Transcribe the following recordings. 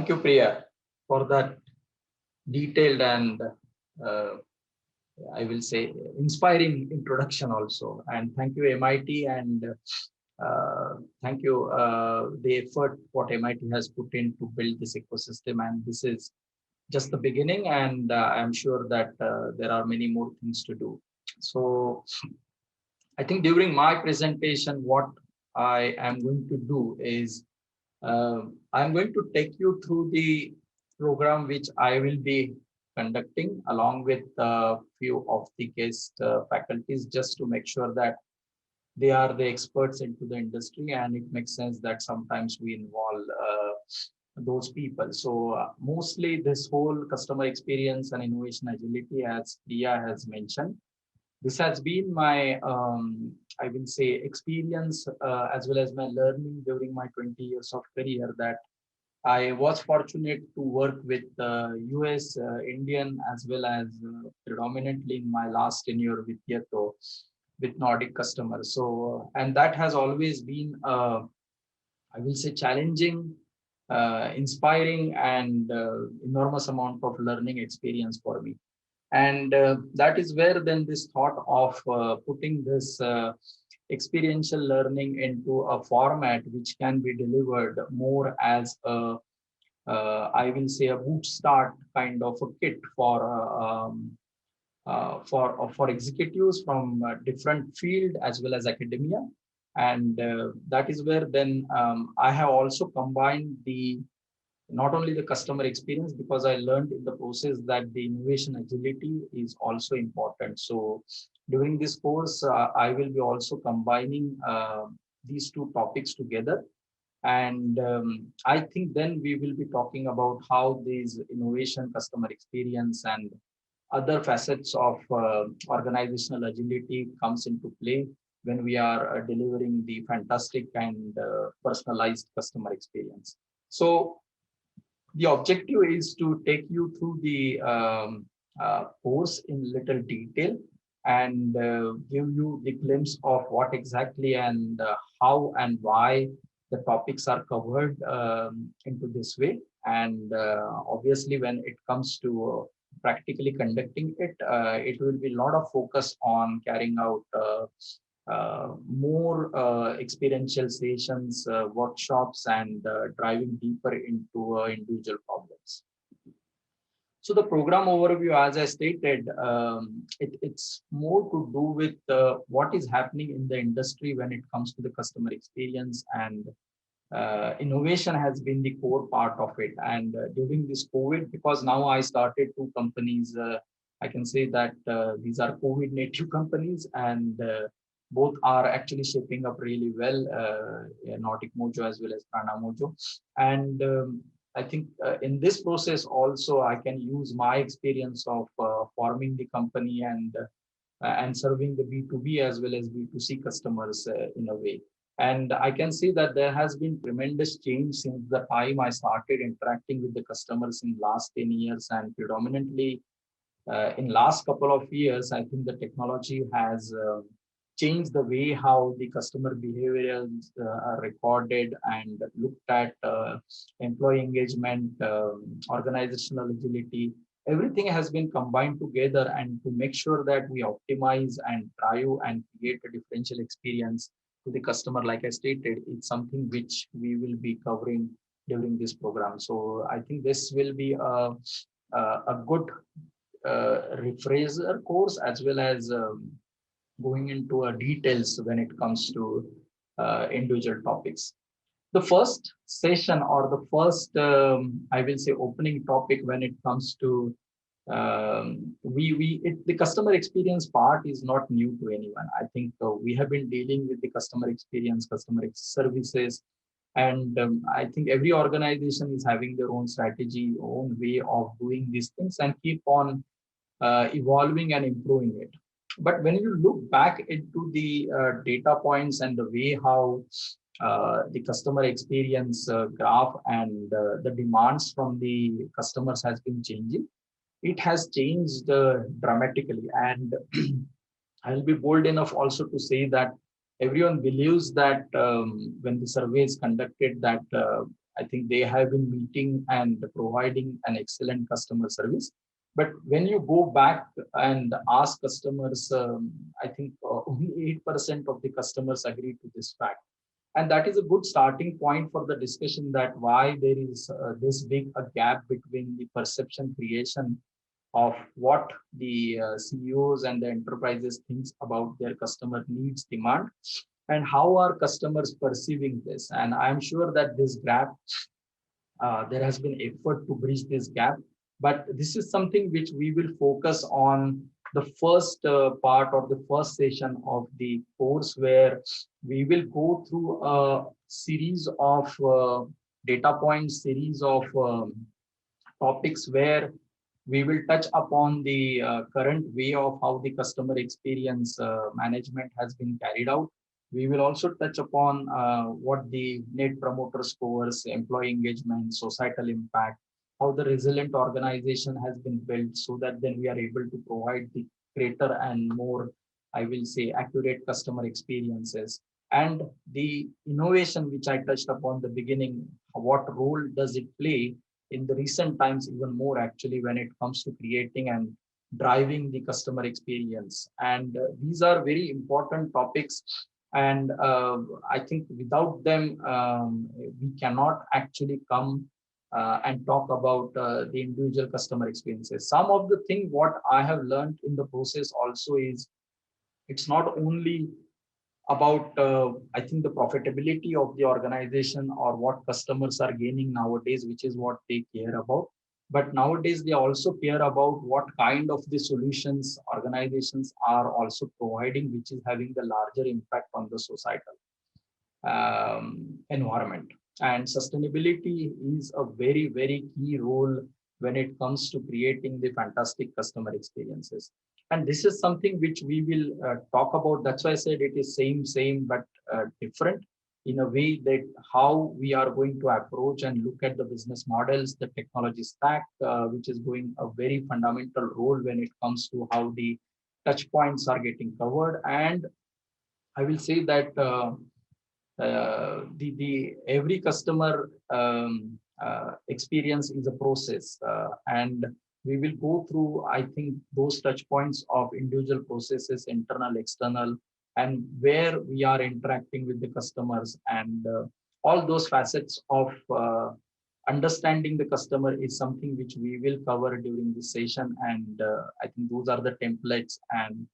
Thank you, Priya, for that detailed and uh, I will say inspiring introduction also. And thank you, MIT, and thank you the effort what MIT has put in to build this ecosystem. And this is just the beginning, and I'm sure that there are many more things to do. So I think during my presentation, what I am going to do is I'm going to take you through the program which I will be conducting along with a few of the guest faculties, just to make sure that they are the experts into the industry, and it makes sense that sometimes we involve those people. So mostly this whole customer experience and innovation agility, as Priya has mentioned, this has been my I will say experience as well as my learning during my 20 years of career, that I was fortunate to work with US, Indian, as well as predominantly in my last tenure with Yeto, with Nordic customers. So and that has always been I will say challenging, inspiring, and enormous amount of learning experience for me. And that is where then this thought of putting this experiential learning into a format which can be delivered more as a I will say a boot start kind of a kit for executives from different field as well as academia. And that is where then I have also combined the not only the customer experience, because I learned in the process that the innovation agility is also important. So during this course, I will be also combining these two topics together. And I think then we will be talking about how these innovation, customer experience, and other facets of organizational agility comes into play when we are delivering the fantastic and personalized customer experience. So the objective is to take you through the course in little detail, and give you the glimpse of what exactly and how and why the topics are covered into this way. And obviously, when it comes to practically conducting it, it will be a lot of focus on carrying out more experiential sessions, workshops, and driving deeper into individual problems. So the program overview, as I stated, it's more to do with what is happening in the industry when it comes to the customer experience, and innovation has been the core part of it. And during this COVID, because now I started two companies, I can say that these are COVID native companies, and both are actually shaping up really well, Nautic Mojo as well as Prana Mojo. And I think in this process also I can use my experience of forming the company and serving the B2B as well as B2C customers in a way. And I can see that there has been tremendous change since the time I started interacting with the customers in last 10 years, and predominantly in last couple of years, I think the technology has changed the way how the customer behaviors are recorded and looked at, employee engagement, organizational agility. Everything has been combined together, and to make sure that we optimize and drive and create a differential experience to the customer, like I stated, it's something which we will be covering during this program. So I think this will be a good rephraser course, as well as going into details when it comes to individual topics. The first session, or the first, I will say, opening topic when it comes to the customer experience part is not new to anyone. I think we have been dealing with the customer experience, services, and I think every organization is having their own strategy, own way of doing these things, and keep on evolving and improving it. But when you look back into the data points and the way how the customer experience graph and the demands from the customers has been changing, it has changed dramatically. And I'll be bold enough also to say that everyone believes that when the survey is conducted, that I think they have been meeting and providing an excellent customer service. But when you go back and ask customers, I think only 8% of the customers agree to this fact. And that is a good starting point for the discussion, that why there is this big a gap between the perception creation of what the CEOs and the enterprises thinks about their customer needs, demand, and how are customers perceiving this. And I'm sure that this gap, there has been effort to bridge this gap, but this is something which we will focus on the first part or the first session of the course, where we will go through a series of data points, series of topics, where we will touch upon the current way of how the customer experience management has been carried out. We will also touch upon what the net promoter scores, employee engagement, societal impact, how the resilient organization has been built, so that then we are able to provide the greater and more, I will say, accurate customer experiences. And the innovation which I touched upon the beginning, what role does it play in the recent times, even more actually, when it comes to creating and driving the customer experience. And these are very important topics. And I think without them, we cannot actually come and talk about the individual customer experiences. Some of the thing what I have learned in the process also is, it's not only about I think the profitability of the organization or what customers are gaining nowadays, which is what they care about. But nowadays they also care about what kind of the solutions organizations are also providing, which is having the larger impact on the societal environment. And sustainability is a very, very key role when it comes to creating the fantastic customer experiences. And this is something which we will talk about. That's why I said it is same, but different in a way, that how we are going to approach and look at the business models, the technology stack, which is going a very fundamental role when it comes to how the touch points are getting covered. And I will say that the every customer experience is a process, and we will go through, I think, those touch points of individual processes, internal, external, and where we are interacting with the customers, and all those facets of understanding the customer is something which we will cover during this session. And I think those are the templates and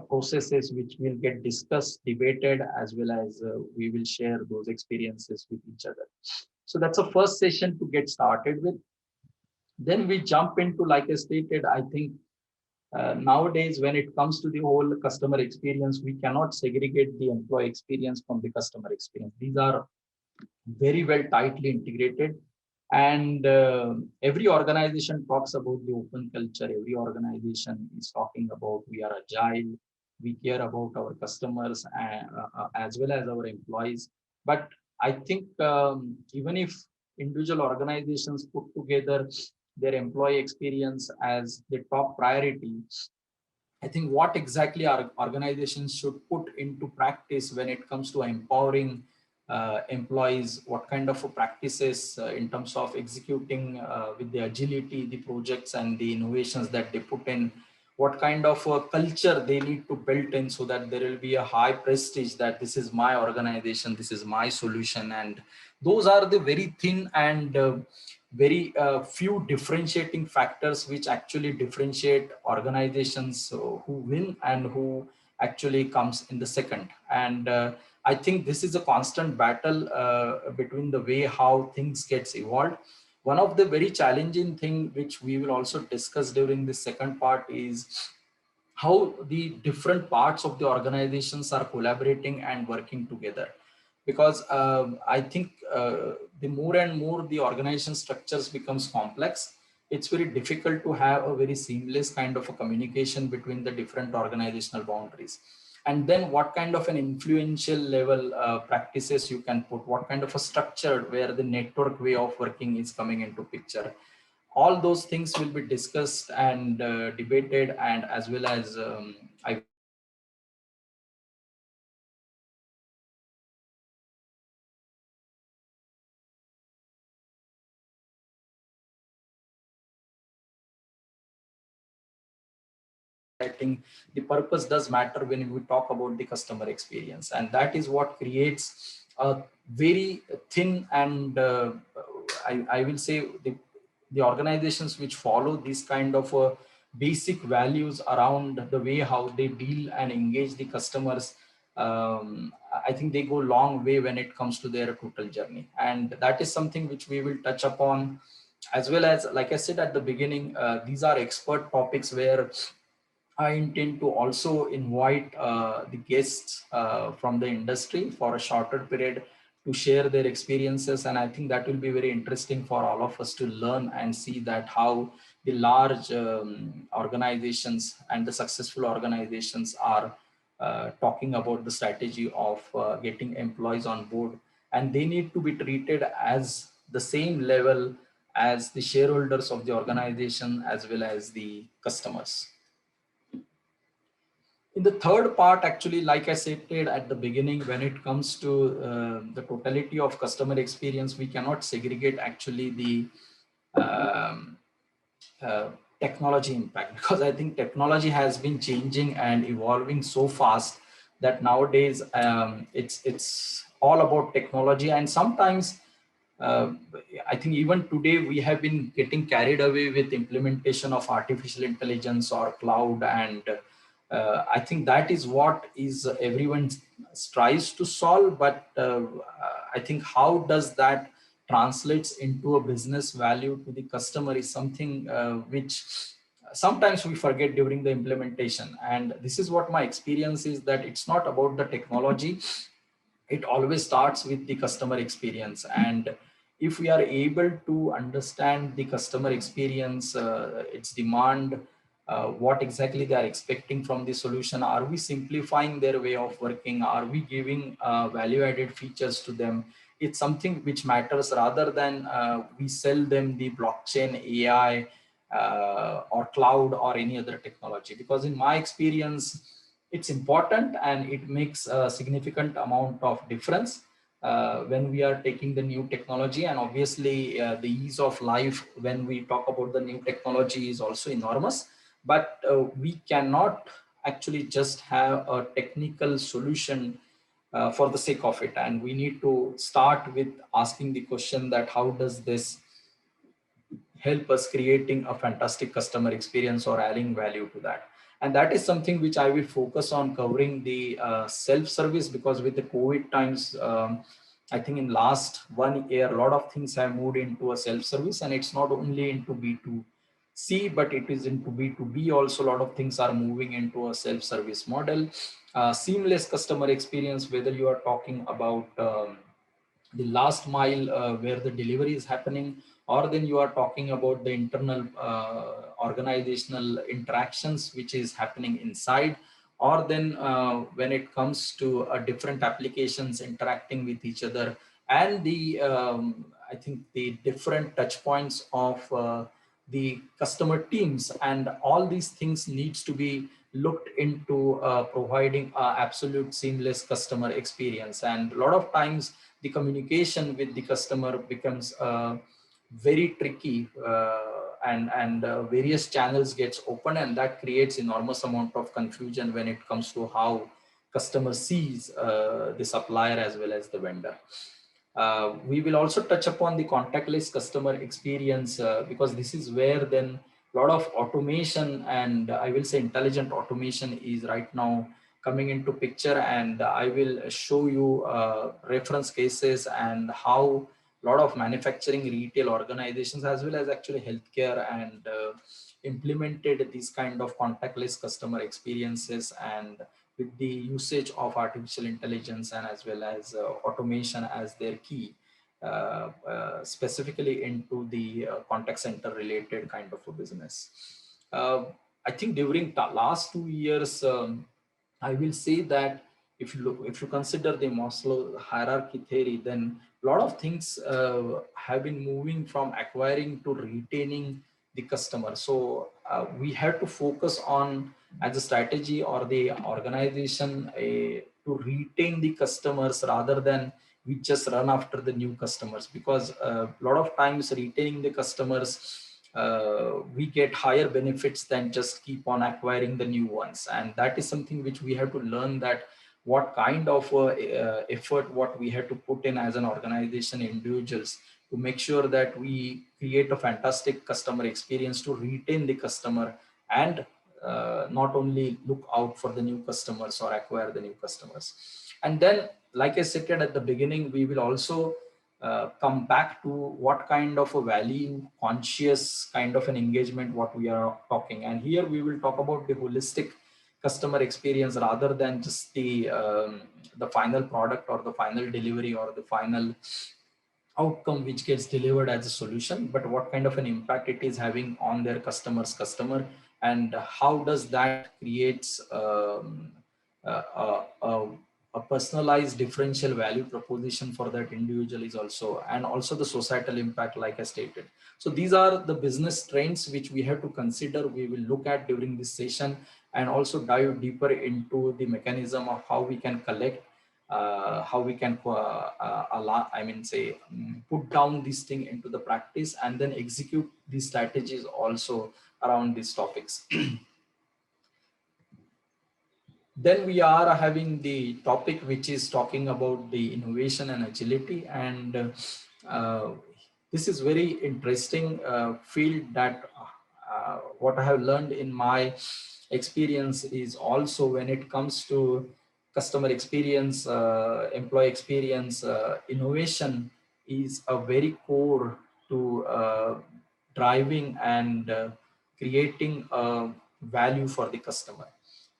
processes which will get discussed, debated, as well as we will share those experiences with each other. So that's the first session to get started with. Then we jump into, like I stated, I think nowadays when it comes to the whole customer experience, we cannot segregate the employee experience from the customer experience. These are very well tightly integrated. And every organization talks about the open culture. Every organization is talking about we are agile, we care about our customers as well as our employees. But I think even if individual organizations put together their employee experience as the top priority, I think what exactly our organizations should put into practice when it comes to empowering employees, what kind of practices in terms of executing with the agility, the projects and the innovations that they put in, what kind of culture they need to build in, so that there will be a high prestige that this is my organization, this is my solution. And those are the very thin and very few differentiating factors which actually differentiate organizations who win and who actually comes in the second. And I think this is a constant battle between the way how things gets evolved. One of the very challenging thing which we will also discuss during the second part is how the different parts of the organizations are collaborating and working together. Because I think the more and more the organization structures becomes complex, it's very difficult to have a very seamless kind of a communication between the different organizational boundaries. And then what kind of an influential level practices you can put, what kind of a structure where the network way of working is coming into picture. All those things will be discussed and debated, and as well as I will say discussed in the second part. And I think the purpose does matter when we talk about the customer experience, and that is what creates a very thin and I will say the organizations which follow this kind of basic values around the way how they deal and engage the customers. I think they go long way when it comes to their total journey, and that is something which we will touch upon, as well as, like I said at the beginning, these are expert topics where I intend to also invite the guests from the industry for a shorter period to share their experiences. And I think that will be very interesting for all of us to learn and see that how the large organizations and the successful organizations are talking about the strategy of getting employees on board. And they need to be treated as the same level as the shareholders of the organization as well as the customers. In the third part, actually, like I said at the beginning, when it comes to the totality of customer experience, we cannot segregate actually the um, uh, technology impact, because I think technology has been changing and evolving so fast that nowadays it's all about technology. And sometimes uh, I think even today we have been getting carried away with implementation of artificial intelligence or cloud, and I think that is what is everyone strives to solve. But I think how does that translates into a business value to the customer is something which sometimes we forget during the implementation. And this is what my experience is, that it's not about the technology, it always starts with the customer experience. And if we are able to understand the customer experience, its demand, what exactly they are expecting from the solution, are we simplifying their way of working, are we giving value added features to them, it's something which matters, rather than we sell them the blockchain, AI, or cloud or any other technology. Because in my experience, it's important and it makes a significant amount of difference when we are taking the new technology. And obviously the ease of life when we talk about the new technology is also enormous. But we cannot actually just have a technical solution for the sake of it, and we need to start with asking the question that how does this help us creating a fantastic customer experience or adding value to that. And that is something which I will focus on covering the self-service, because with the COVID times, I think in last 1 year, a lot of things have moved into a self-service, and it's not only into B2C, but it is into B2B also. A lot of things are moving into a self-service model. Seamless customer experience, whether you are talking about the last mile where the delivery is happening, or then you are talking about the internal organizational interactions which is happening inside, or then when it comes to different applications interacting with each other, and the I think the different touch points of the customer teams, and all these things needs to be looked into providing absolute seamless customer experience. And a lot of times the communication with the customer becomes very tricky, and various channels gets open, and that creates enormous amount of confusion when it comes to how customer sees the supplier as well as the vendor. We will also touch upon the contactless customer experience, because this is where then a lot of automation, and I will say intelligent automation, is right now coming into picture. And I will show you reference cases and how a lot of manufacturing retail organizations as well as actually healthcare and implemented these kind of contactless customer experiences, and with the usage of artificial intelligence and as well as automation as their key, specifically into the contact center related kind of a business. Uh, I think during the last 2 years, I will say that if you consider the Maslow hierarchy theory, then a lot of things have been moving from acquiring to retaining the customer. So we have to focus on, as a strategy or the organization, to retain the customers rather than we just run after the new customers. Because a lot of times retaining the customers we get higher benefits than just keep on acquiring the new ones. And that is something which we have to learn, that what kind of effort what we have to put in as an organization, individuals, to make sure that we create a fantastic customer experience to retain the customer, and not only look out for the new customers or acquire the new customers. And then, like I said at the beginning, we will also come back to what kind of a value conscious kind of an engagement what we are talking. And here we will talk about the holistic customer experience rather than just the final product or the final delivery or the final outcome which gets delivered as a solution, but what kind of an impact it is having on their customer, and how does that creates a personalized differential value proposition for that individual is also, and also the societal impact, like I stated. So these are the business trends which we have to consider, we will look at during this session, and also dive deeper into the mechanism of how we can collect, how we can put down this thing into the practice, and then execute these strategies also around these topics. Then we are having the topic which is talking about the innovation and agility, and this is very interesting field that what I have learned in my experience is also when it comes to customer experience, employee experience, innovation is a very core to driving and creating value for the customer.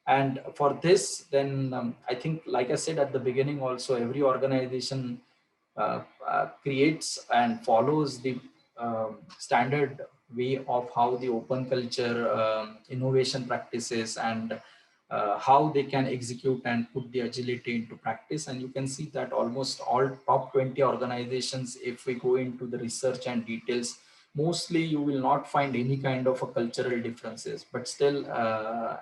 And for this, then I think, like I said at the beginning also, every organization creates and follows the standard way of how the open culture innovation practices, and how they can execute and put the agility into practice. And you can see that almost all top 20 organizations, if we go into the research and details, mostly you will not find any kind of a cultural differences, but still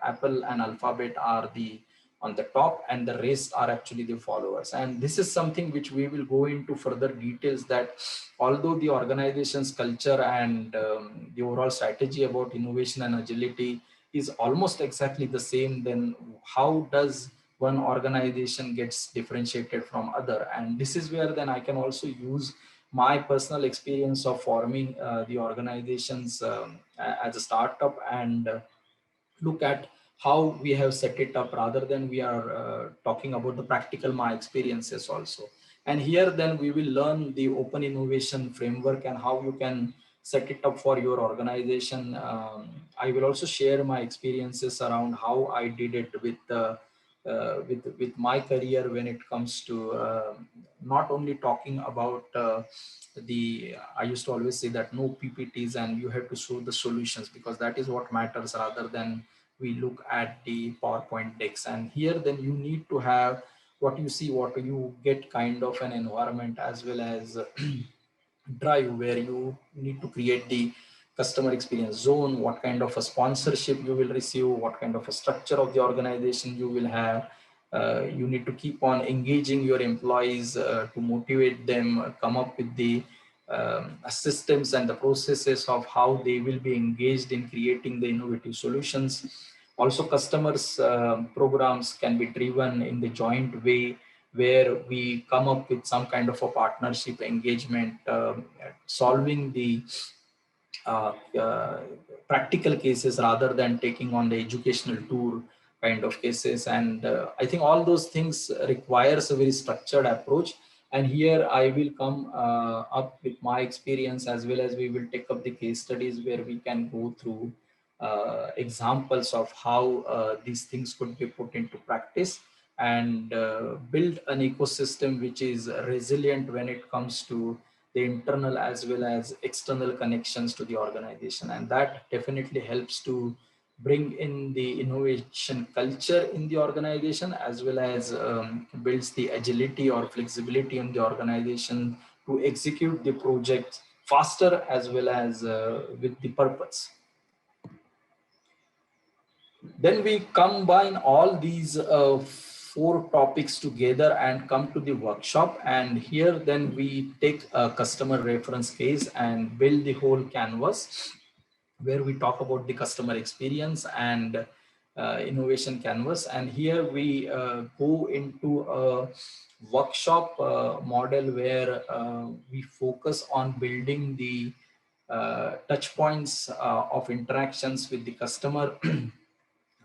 Apple and Alphabet are the on the top, and the rest are actually the followers. And this is something which we will go into further details, that although the organization's culture and the overall strategy about innovation and agility is almost exactly the same, then how does one organization gets differentiated from other? And this is where then I can also use my personal experience of forming the organizations as a startup, and look at how we have set it up, rather than we are talking about the practical my experiences also. And here then we will learn the open innovation framework and how you can set it up for your organization. I will also share my experiences around how I did it with my career when it comes to not only talking about I used to always say that no PPTs, and you have to show the solutions, because that is what matters, rather than we look at the PowerPoint decks. And here then you need to have what you see, what you get kind of an environment as well as drive, where you need to create the customer experience zone, what kind of a sponsorship you will receive, what kind of a structure of the organization you will have. You need to keep on engaging your employees to motivate them, come up with the systems and the processes of how they will be engaged in creating the innovative solutions. Also, customers programs can be driven in the joint way, where we come up with some kind of a partnership engagement, solving the uh, uh, practical cases rather than taking on the educational tour kind of cases. And I think all those things requires a very structured approach. And here I will come up with my experience, as well as we will take up the case studies where we can go through examples of how these things could be put into practice, and build an ecosystem which is resilient when it comes to the internal as well as external connections to the organization. And that definitely helps to bring in the innovation culture in the organization, as well as builds the agility or flexibility in the organization to execute the project faster, as well as with the purpose. Then we combine all these four topics together and come to the workshop. And here then we take a customer reference case and build the whole canvas. where we talk about the customer experience and innovation canvas. And here we go into a workshop model where we focus on building the touch points of interactions with the customer.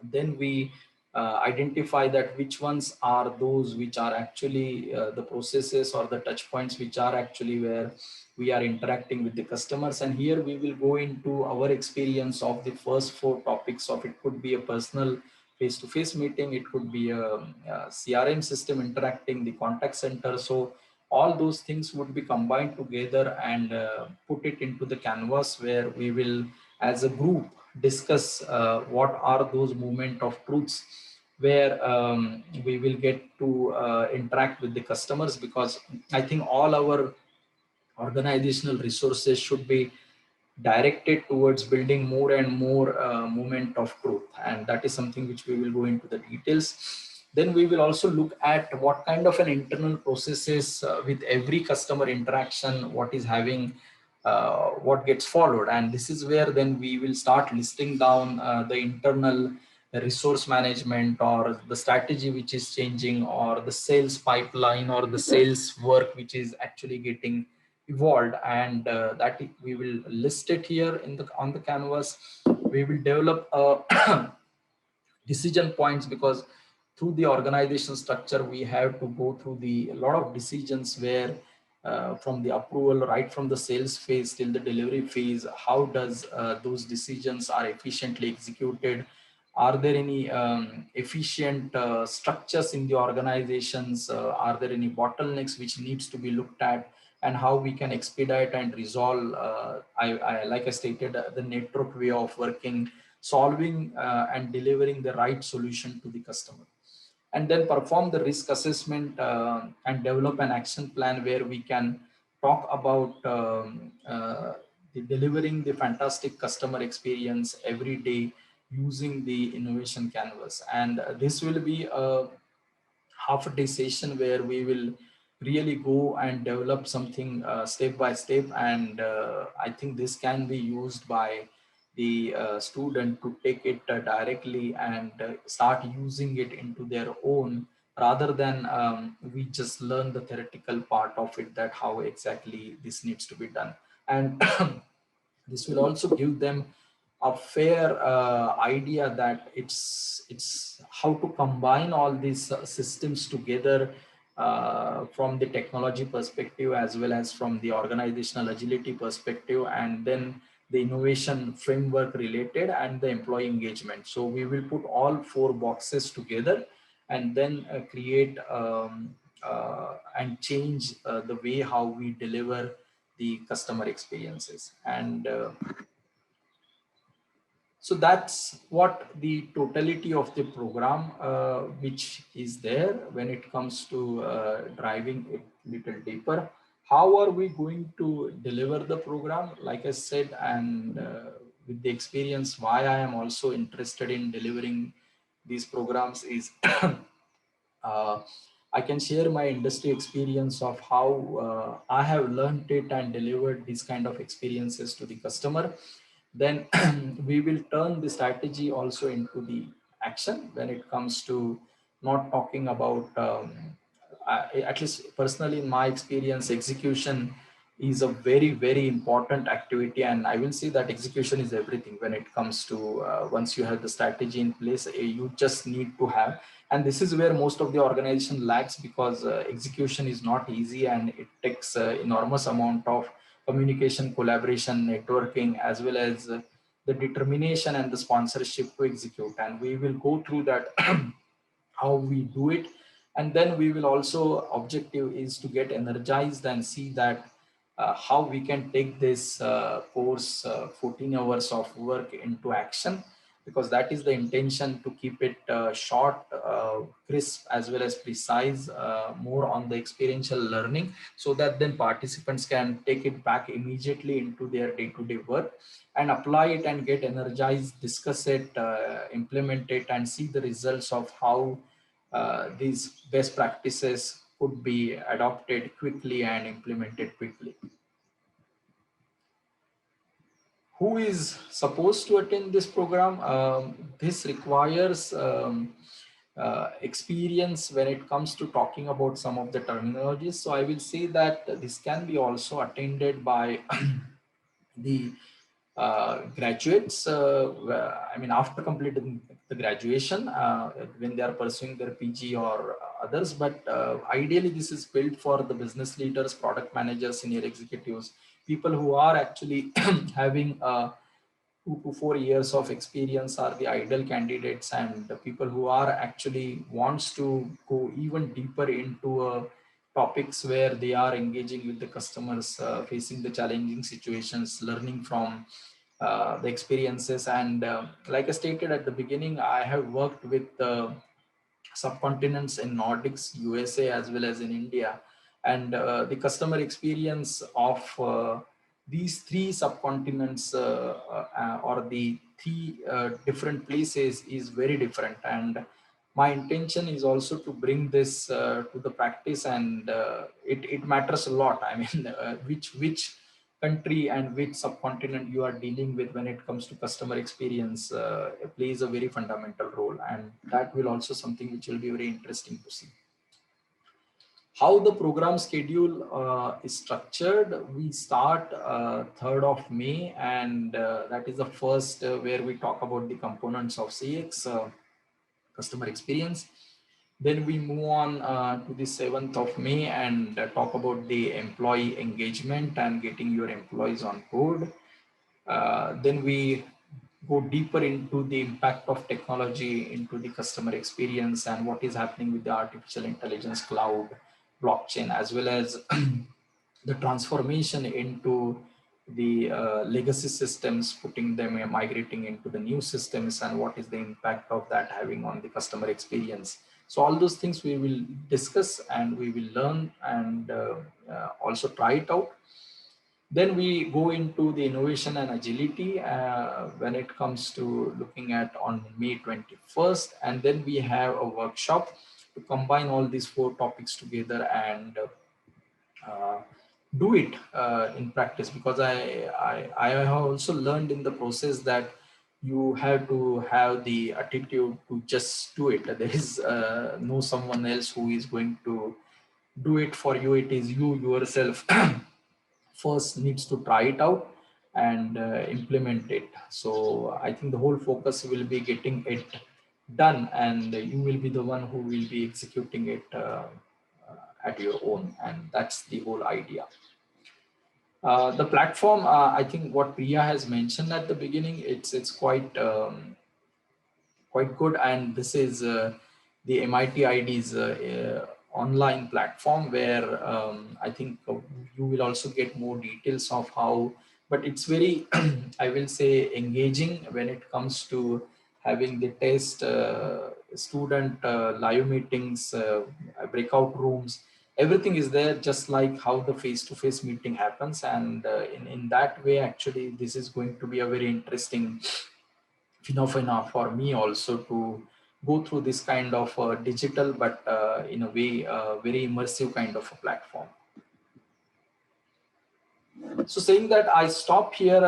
Then we identify that which ones are those which are actually the processes or the touch points which are actually where we are interacting with the customers. And here we will go into our experience of the first four topics of it. Could be a personal face-to-face meeting, it could be a CRM system interacting, the contact center. So all those things would be combined together and put it into the canvas where we will as a group discuss what are those moment of truths where we will get to interact with the customers, because I think all our organizational resources should be directed towards building more and more movement of truth, and that is something which we will go into the details. Then we will also look at what kind of an internal processes with every customer interaction, what is having what gets followed. And this is where then we will start listing down the internal resource management or the strategy which is changing, or the sales pipeline or the sales work which is actually getting evolved. And that we will list it here in the on the canvas. We will develop a decision points, because through the organization structure we have to go through the a lot of decisions where from the approval right from the sales phase till the delivery phase, how does those decisions are efficiently executed. Are there any efficient structures in the organizations? Are there any bottlenecks which needs to be looked at, and how we can expedite and resolve, like I stated, the network way of working, solving and delivering the right solution to the customer. And then perform the risk assessment and develop an action plan where we can talk about the delivering the fantastic customer experience every day using the innovation canvas. And this will be a half a day session where we will really go and develop something step by step. And I think this can be used by the student to take it directly and start using it into their own, rather than we just learn the theoretical part of it, that how exactly this needs to be done. And this will also give them a fair idea that it's how to combine all these systems together from the technology perspective as well as from the organizational agility perspective, and then the innovation framework related and the employee engagement. So we will put all four boxes together and then create and change the way how we deliver the customer experiences. And so that's what the totality of the program which is there. When it comes to driving it little deeper, how are we going to deliver the program? Like I said, and with the experience, why I am also interested in delivering these programs is uh, I can share my industry experience of how I have learned it and delivered these kind of experiences to the customer. Then we will turn the strategy also into the action when it comes to not talking about, at least personally in my experience, execution is a very, very important activity. And I will say that execution is everything when it comes to once you have the strategy in place, you just need to have. And this is where most of the organization lacks, because execution is not easy and it takes enormous amount of communication, collaboration, networking, as well as the determination and the sponsorship to execute. And we will go through that how we do it. And then we will also, objective is to get energized and see that how we can take this course 14 hours of work into action, because that is the intention, to keep it short, crisp, as well as precise, more on the experiential learning, so that then participants can take it back immediately into their day-to-day work and apply it and get energized, discuss it, implement it, and see the results of how these best practices could be adopted quickly and implemented quickly. who is supposed to attend this program? This requires experience when it comes to talking about some of the terminologies. So I will say that this can be also attended by the graduates, I mean, after completing the graduation, when they are pursuing their PG or others. But ideally, this is built for the business leaders, product managers, senior executives, people who are actually having 2 to 4 years of experience are the ideal candidates, and the people who are actually wants to go even deeper into topics where they are engaging with the customers, facing the challenging situations, learning from the experiences. And like I stated at the beginning, I have worked with subcontinents in Nordics, USA, as well as in India. And the customer experience of these three subcontinents or the three different places is very different. And my intention is also to bring this to the practice, and it matters a lot. I mean, which country and which subcontinent you are dealing with when it comes to customer experience plays a very fundamental role, and that will also something which will be very interesting to see. How the program schedule is structured: we start 3rd of May, and that is the first where we talk about the components of CX, customer experience. Then we move on to the 7th of May and talk about the employee engagement and getting your employees on board. Then we go deeper into the impact of technology into the customer experience and what is happening with the artificial intelligence, cloud, blockchain, as well as the transformation into the legacy systems, putting them, migrating into the new systems, and what is the impact of that having on the customer experience. So all those things we will discuss and we will learn, and also try it out. Then we go into the innovation and agility when it comes to looking at on May 21st. And then we have a workshop to combine all these four topics together and uh, do it in practice, because I have also learned in the process that you have to have the attitude to just do it. There is no someone else who is going to do it for you. It is you yourself first needs to try it out and implement it. So I think the whole focus will be getting it done, and you will be the one who will be executing it at your own, and that's the whole idea. The platform, I think what Priya has mentioned at the beginning, it's quite good. And this is the MIT ID's online platform where I think you will also get more details of how, but it's very, I will say, engaging when it comes to having the test, student live meetings, breakout rooms. Everything is there, just like how the face-to-face meeting happens. And in that way, actually, this is going to be a very interesting phenomena for me also to go through this kind of digital, but in a way very immersive kind of a platform. So saying that, I stop here,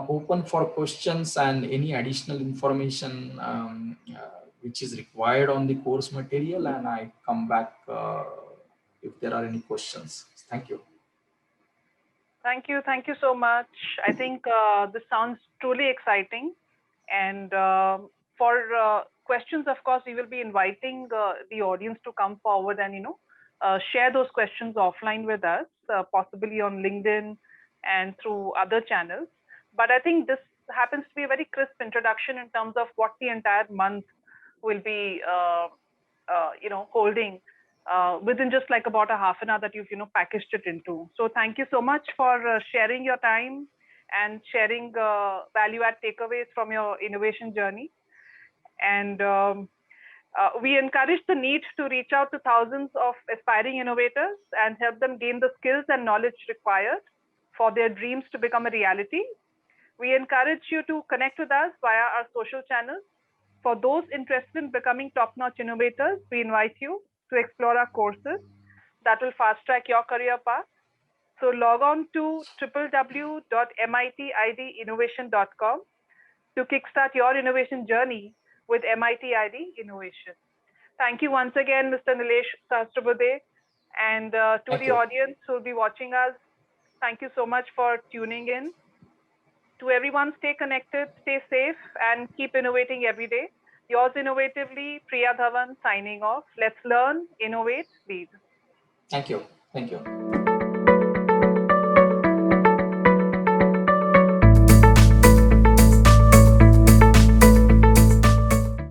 open for questions and any additional information which is required on the course material, and I come back if there are any questions. Thank you. Thank you. Thank you so much. I think this sounds truly exciting. And for questions, of course, we will be inviting the audience to come forward and, share those questions offline with us, possibly on LinkedIn and through other channels. But I think this happens to be a very crisp introduction in terms of what the entire month will be, holding within just like about a half an hour that you've packaged it into. So thank you so much for sharing your time and sharing value add takeaways from your innovation journey. And we encourage the need to reach out to thousands of aspiring innovators and help them gain the skills and knowledge required for their dreams to become a reality. We encourage you to connect with us via our social channels. For those interested in becoming top-notch innovators, we invite you to explore our courses that will fast-track your career path. So log on to www.mitidinnovation.com to kickstart your innovation journey with MIT-ID Innovation. Thank you once again, Mr. Nilesh Sahasrabudhe, and to Thank the you. audience who will be watching us, thank you so much for tuning in. To everyone, stay connected, stay safe, and keep innovating every day. Yours innovatively, Priya Dhawan signing off. Let's learn, innovate, lead. Thank you. Thank you.